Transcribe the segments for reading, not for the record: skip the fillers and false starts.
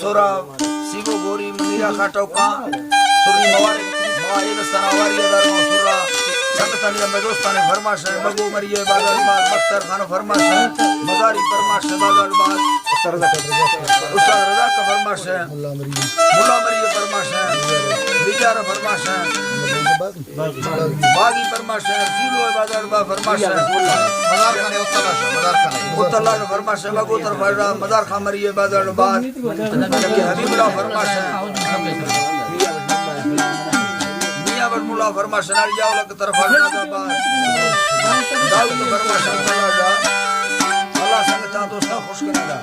सोरा शिवो गोरी मंदिरा खाटौका सुरी मवारे माए दस्ताना वारी दरवा सुरा संततानी में दोस्ताने फरमाश है बगो मरिए बादल बाद बख्तर खान फरमाश है मजारी फरमाश है बादल बाद उस्ताद रजा का फरमाश है, मुल्ला मरी फरमाश है, बिजार फरमाश है, बागी फरमाश है, रसूल बाजार बा फरमाश है, मदार खाने उत्तला का फरमाश है, बगोतर फरदा मदार खा मरी बाजार बात, हबीबुल्लाह फरमाश है, मियां बरमुल्ला फरमाश है, नारियावला की तरफ फरदा बात, दाऊद फरमाश है, अल्लाह संगता दोस्ता खुश करेगा।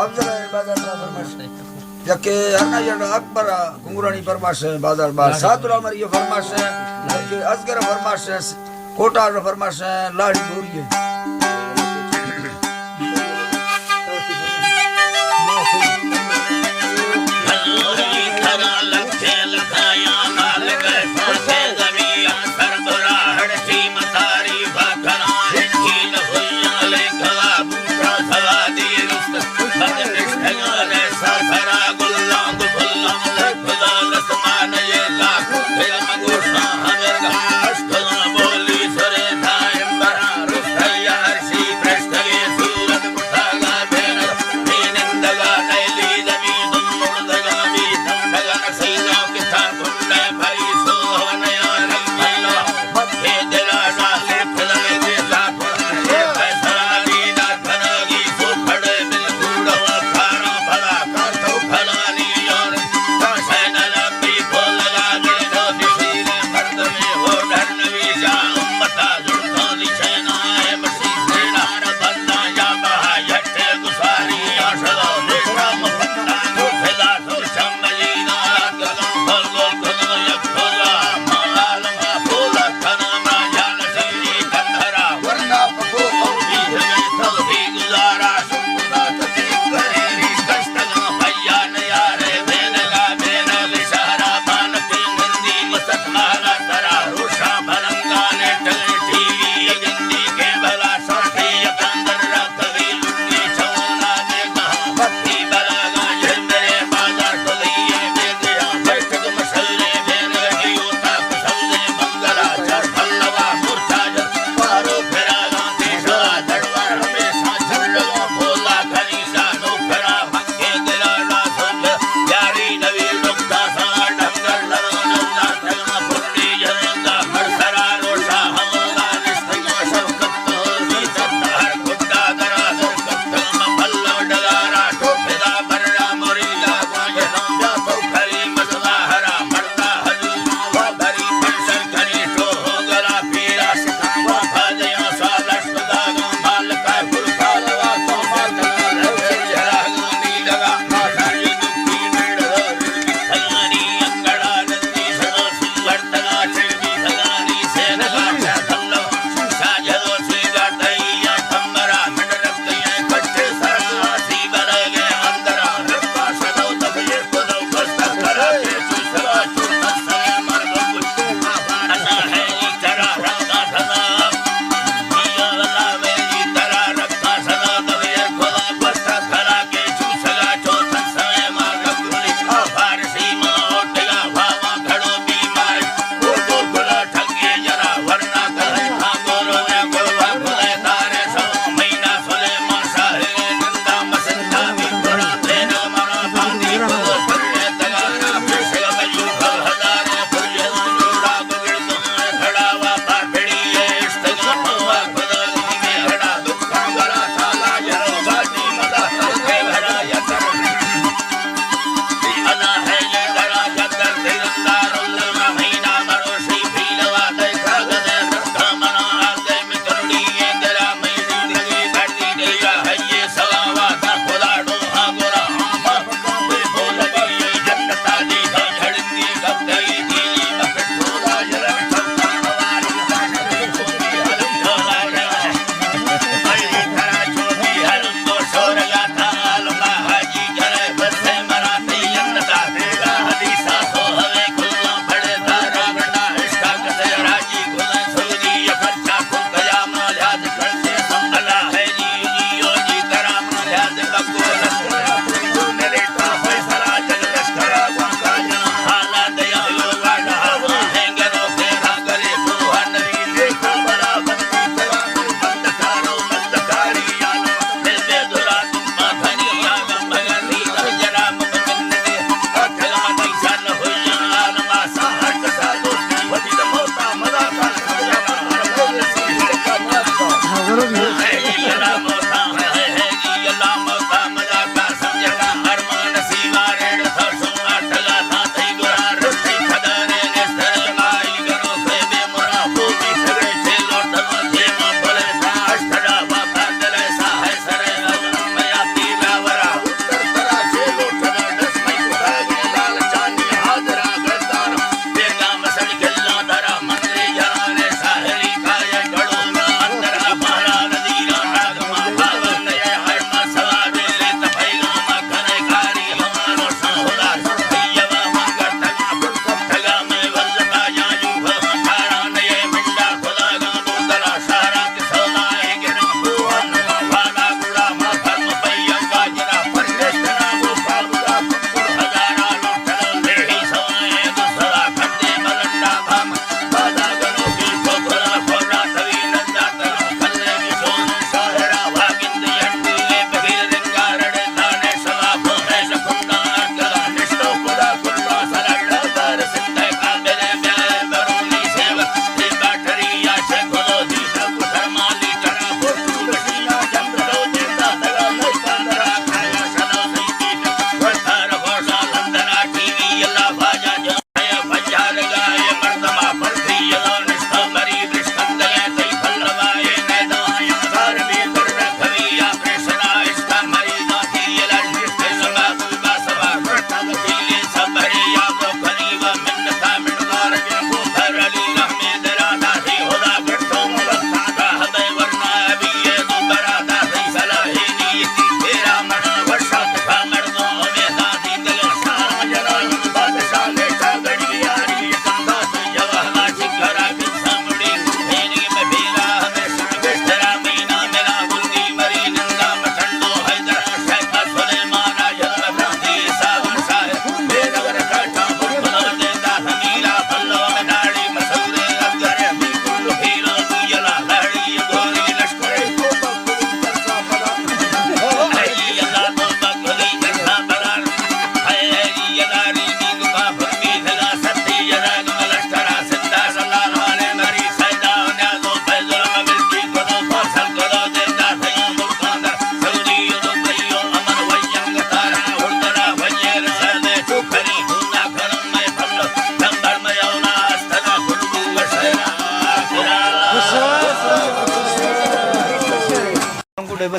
अफजल बाजार फरमाश यके हरना यड अकबर कुंगरानी फरमाश है बाजार बार सादुल अमर ये फरमाश है यके असगर फरमाश है कोटा फरमाश है लाड़ी गोरी है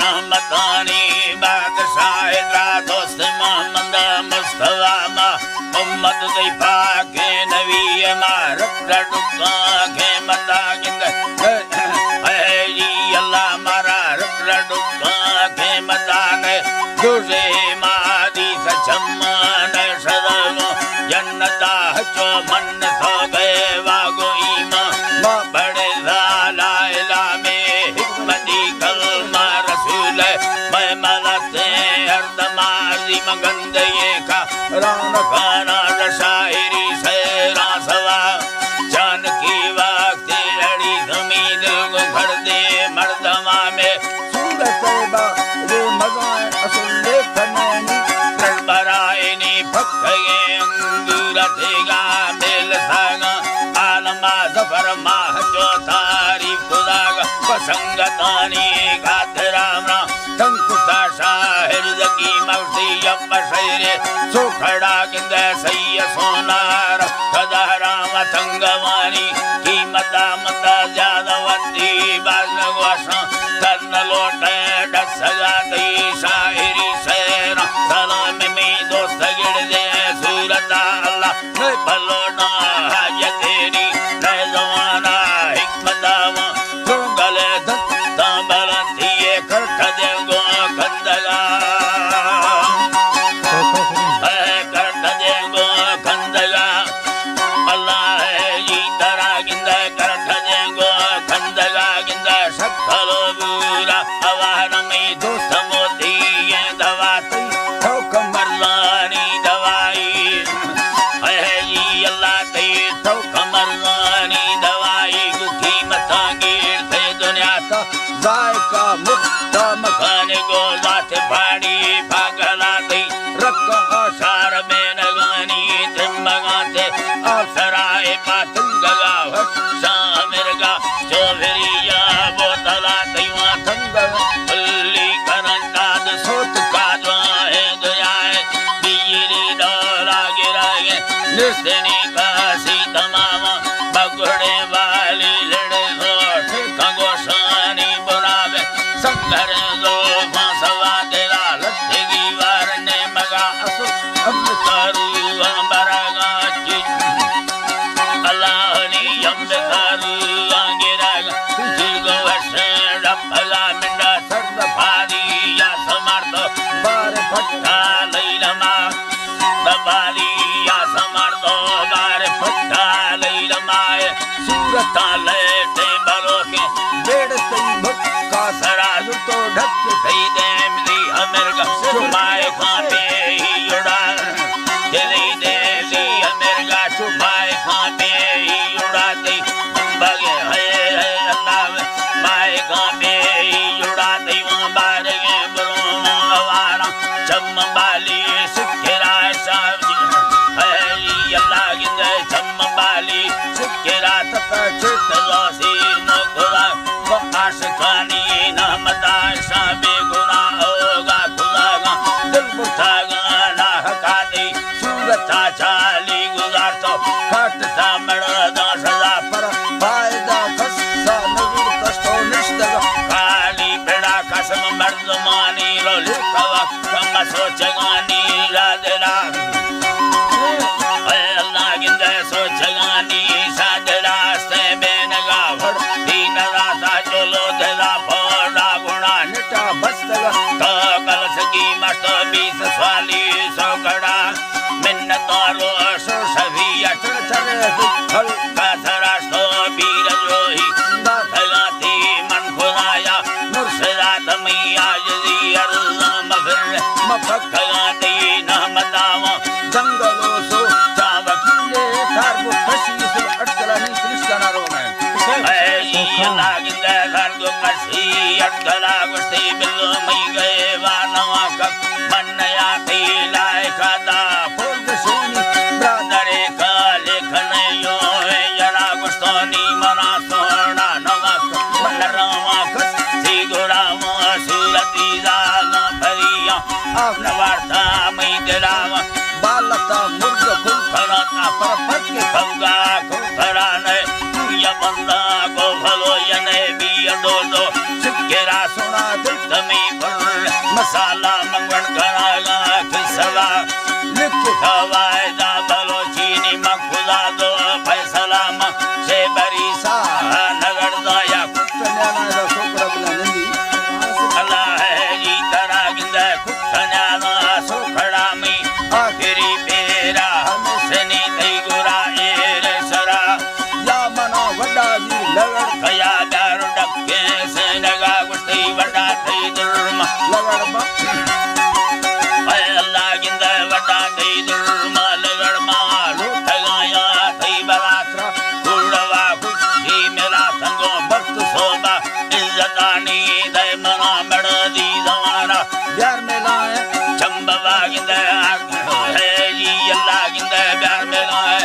रहमतानी बादशाह दोस्त मोहम्मद मुस्तफा मा उम्मत दे पाके नबी मार रडुका के मता गिंद ए जी अल्लाह मारा रडुका के मता ने गुजे मादी सचमन सदगो जन्नता चो मन सो गए वागो ईमा मा बड़े ला इला में हिकमती कलमा रसूल मैं मलते हर दमाजी मगंद ये का राम खाना शायरी से रासवा जान की वक्त लड़ी जमीन को भर दे मर्दमा में सूरत बा रे मगाए असल लेखनी बराएनी फक्के अंगूर देगा मेल सागा आलमा जफर माह जो तारीफ खुदागा बसंगतानी गातरामना तंकुता शाहिर जकी मवसी यम शैरे सुखड़ा गिंद सैय सोनार खदाराम तंगवानी कीमता मता ज्यादावती बाजवासा तन लोटे डसगा दी शायरी सेना सलाम में दोस्त गिर दे सूरत अल्लाह ने बलोना हाय तेरी ने जवाना हिकमतावा तू गले दत्ता बलती कर दे गो कंदगा कर दे गो कंदगा अल्लाह जी तरा गिंद कर दे गो कंदगा गिंद सकलो बुरा आवार में दोस्त मोती ये दवाती तो कमरलानी दवाई है जी अल्लाह ते तो कमरलानी दवाई को कीमत गिर थे दुनिया तो जायका मुक्त मखाने को जाते भाड़ी पागला दी रख आशार में नगानी तिम्बगाते अवसराए पातंगगा शामिरगा चौधरिया बोतला तैवा तंग अल्ली करंदाद सोत कादवा है दुआए बिजली डोला गिराए निस्नी कासी तमामा बगड़े वाली लड़े रोट कंगोशानी बुलावे संगर दो फांसवा तेरा लट्ठगी वारने मगा असु अब तारू बरगा जी अल्लाह ने यम तारू आगिरागा तुझको वर्षे रब्बला मिंडा सर्द पारी या समर्थ बार फट्टा लैलमा दबाली या समर्थ बार फट्टा लैलमाए सूरत लेते बरोके बेड़ तई भक्का सराज तो ढक सही दे मिली अमेरिका चुमाए खाते ही उड़ा चली दे ली अमेरिका चुमाए खाते ही उड़ाती बगे है अल्लाह माए खाते ही उड़ाती वहाँ बार के बरों आवारा चम बाली सिक्केरा साहब है अल्लाह गिंद चम बाली सिक्केरा तता चित जोशीर मुखला वो आशिकानी नहमता साबे गुना होगा खुदागा दिल बुठागा ना हकादी सूरत चाली गुजार तो काटता मरदा सजा पर फायदा खस्सा नजर कष्टो निष्ठगा काली बेड़ा कसम मर्दमानी रो लिखवा कम सोचगानी राजरा अल्लाह गिंद सोचगानी साजरा से बेनगा भर दीन राता चलो दला फोड़ा गुणा निटा बस्तगा तो कल सगी मस्त 20 स्वाली सौकड़ा मिन्नत और सो सभी अचर चरे फल का सरास्तो वीर द्रोही दाथगाती मन खुदाया मुर्शिदात मैया जजी अर्ज़ मफर मफक्काती नहमतावा जंगलों सो चावकीले तारबो खशी से अटकला नहीं कृष्णा रो में अल्लाह गिंद सरगो कसी अटकला गुस्ती बिल्लो मई गए वानवा का मनया लाए खादा फुर्द सोनी ब्रादरे का लेखन यो है जरा गुस्तोनी मना सोना नवा मनरावा कसी गुरावा सूरती जाना भरिया अपना वार्ता मई दिलावा बालता मुर्ग फुल पंदा को भलो यने भी दो दो सिकेरा सोना दिल दमी पर मसाला मंगण करागा खिसला लिख खवाए दा भलो चीनी मखुदा दो फैसला म से बरी सा नगर दया कुटन्या ना छोकरा बिना नंदी अल्लाह है जी तरा गिंदा कुटन्या ना सोखड़ा में आखिरी पेरा हमेशनी थई गुरा ए सरा या मना वडा जी लगड़ कया दार डके से नगा गुस्ती वडा थई दुर्म लगड़ बा अय अल्लाह गिंदा वडा थई दुर्म लगड़ मा लूट गाया थई बरात्रा कुड़वा खुशी मेरा संगो भक्त सोबा इज्जतानी दे मना मड़ दी जवाना प्यार में लाए चंबवा गिंदा है जी अल्लाह गिंदा प्यार में लाए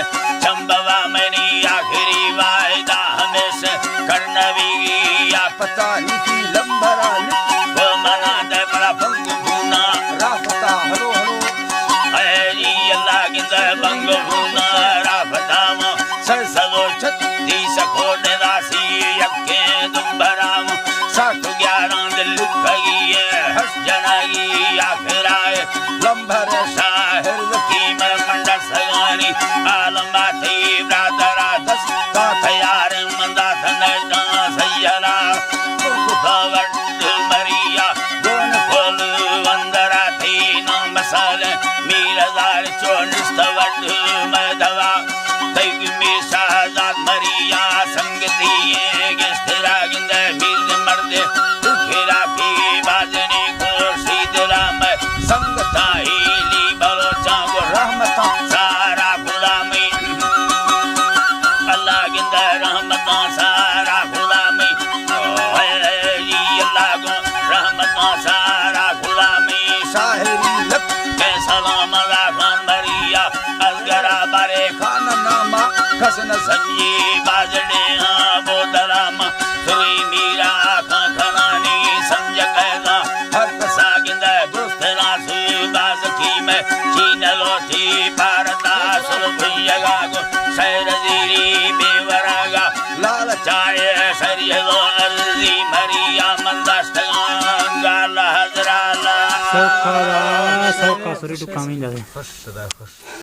चंबवा मैंने आखिरी वायदा हमेशा करनवी या पता नीति लंबरा लिख वो मना दे बड़ा भंग भूना राफता हलो हलो है जी अल्लाह गिंदा भंग भूना राफताम सरसलो छत्ती सखोड़ दासी यक्के दुबराम 60-11 दिल कगी हस जनागी आखिराए लंबर शाहिर जकीम मंडा सगानी आलम बाती ब्रादरा दस का तैयार मंदा थनडा सैयरा कुफवट मरिया दोन खोल वंदरा थी ना मसाल मीरदार चोनिस्त वट मदवा तैग में शाहजाद मरिया संगती गेस्तिरा गिंद मीर मर्दे खेरा की बाजनी को सीधरा में संगता हीली बलोचा को रहमता सारा गुलामी अल्लाह गिंदा रहमता सारा गुलामी अल्लाह को रहमता सारा गुलामी शाहिरी लक के सलाम खान मरिया असगरा बारे खान नामा खसन संजी बाजड़े हाँ बोदराम सुई मीरा खां खनानी समझ कैदा हर कसा गिंदा दुस्त नासु बाजकी में चीन लोठी भारता सुल भैया को शहर जीरी बेवरागा लाल चाय शरीरो अर्जी मरिया मंदास्त गाला हजराला सौका सरी टुका में जाते